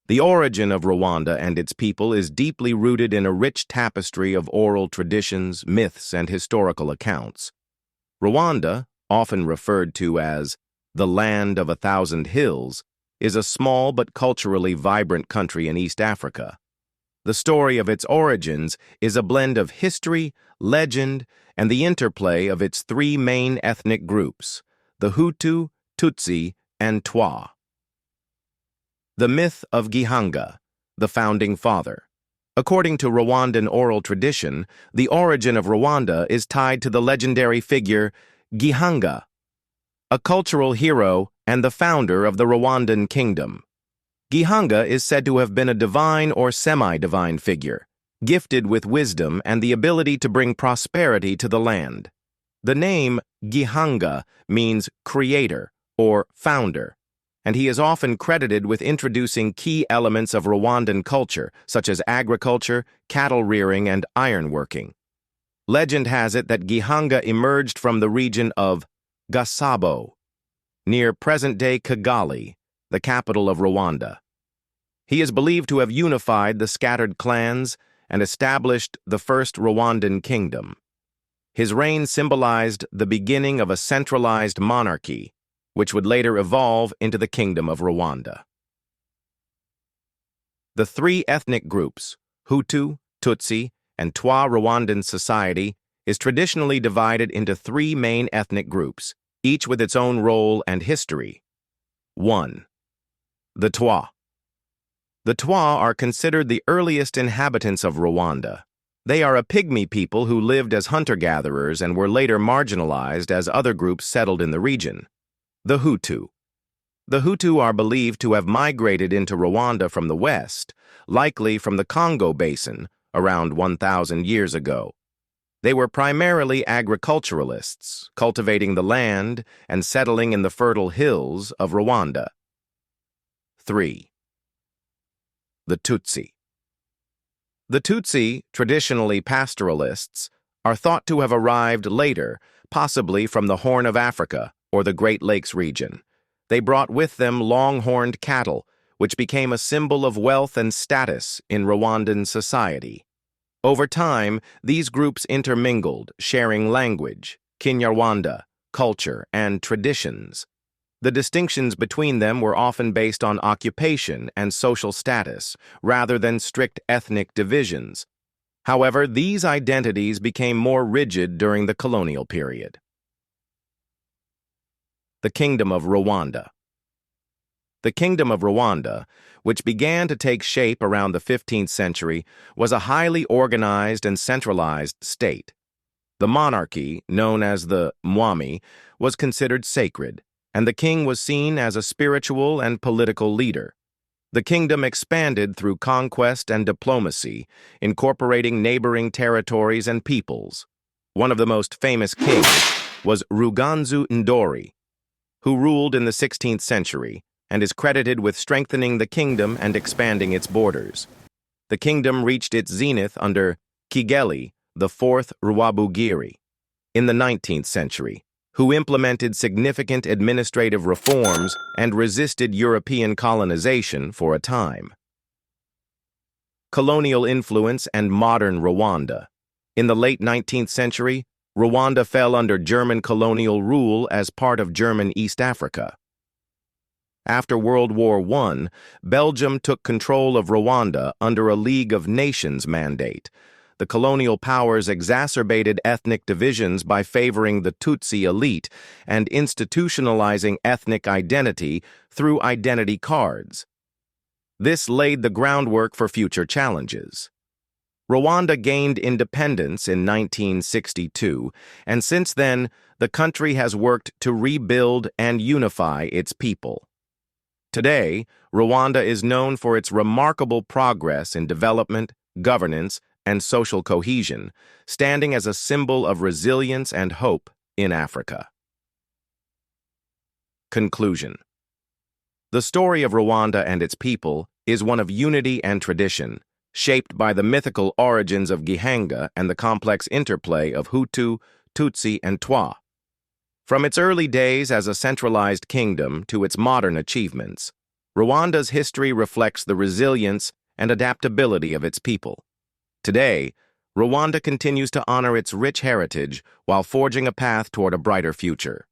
The origin of Rwanda and its people is deeply rooted in a rich tapestry of oral traditions, myths, and historical accounts. Rwanda, often referred to as the land of 1,000 hills, is a small but culturally vibrant country in East Africa. The story of its origins is a blend of history, legend, and the interplay of its three main ethnic groups, the Hutu, Tutsi, and Twa. The myth of Gihanga, the founding father. According to Rwandan oral tradition, the origin of Rwanda is tied to the legendary figure Gihanga, a cultural hero and the founder of the Rwandan kingdom. Gihanga is said to have been a divine or semi-divine figure, gifted with wisdom and the ability to bring prosperity to the land. The name Gihanga means creator or founder, and he is often credited with introducing key elements of Rwandan culture, such as agriculture, cattle rearing, and ironworking. Legend has it that Gihanga emerged from the region of Gasabo, near present-day Kigali, the capital of Rwanda. He is believed to have unified the scattered clans and established the first Rwandan kingdom. His reign symbolized the beginning of a centralized monarchy, which would later evolve into the Kingdom of Rwanda. The three ethnic groups, Hutu, Tutsi, and Twa Rwandan society, is traditionally divided into three main ethnic groups, each with its own role and history. 1. The Twa. The Twa are considered the earliest inhabitants of Rwanda. They are a pygmy people who lived as hunter-gatherers and were later marginalized as other groups settled in the region. The Hutu. The Hutu are believed to have migrated into Rwanda from the west, likely from the Congo Basin, around 1,000 years ago. They were primarily agriculturalists, cultivating the land and settling in the fertile hills of Rwanda. 3. The Tutsi. The Tutsi, traditionally pastoralists, are thought to have arrived later, possibly from the Horn of Africa or the Great Lakes region. They brought with them long-horned cattle, which became a symbol of wealth and status in Rwandan society. Over time, these groups intermingled, sharing language, Kinyarwanda, culture, and traditions. The distinctions between them were often based on occupation and social status, rather than strict ethnic divisions. However, these identities became more rigid during the colonial period. The Kingdom of Rwanda. The Kingdom of Rwanda, which began to take shape around the 15th century, was a highly organized and centralized state. The monarchy, known as the Mwami, was considered sacred, and the king was seen as a spiritual and political leader. The kingdom expanded through conquest and diplomacy, incorporating neighboring territories and peoples. One of the most famous kings was Ruganzu Ndori, who ruled in the 16th century and is credited with strengthening the kingdom and expanding its borders. The kingdom reached its zenith under Kigeli, the fourth Rwabugiri, in the 19th century, who implemented significant administrative reforms and resisted European colonization for a time. Colonial influence and modern Rwanda. In the late 19th century, Rwanda fell under German colonial rule as part of German East Africa. After World War I, Belgium took control of Rwanda under a League of Nations mandate. The colonial powers exacerbated ethnic divisions by favoring the Tutsi elite and institutionalizing ethnic identity through identity cards. This laid the groundwork for future challenges. Rwanda gained independence in 1962, and since then, the country has worked to rebuild and unify its people. Today, Rwanda is known for its remarkable progress in development, governance, and social cohesion, standing as a symbol of resilience and hope in Africa. Conclusion. The story of Rwanda and its people is one of unity and tradition, shaped by the mythical origins of Gihanga and the complex interplay of Hutu, Tutsi, and Twa. From its early days as a centralized kingdom to its modern achievements, Rwanda's history reflects the resilience and adaptability of its people. Today, Rwanda continues to honor its rich heritage while forging a path toward a brighter future.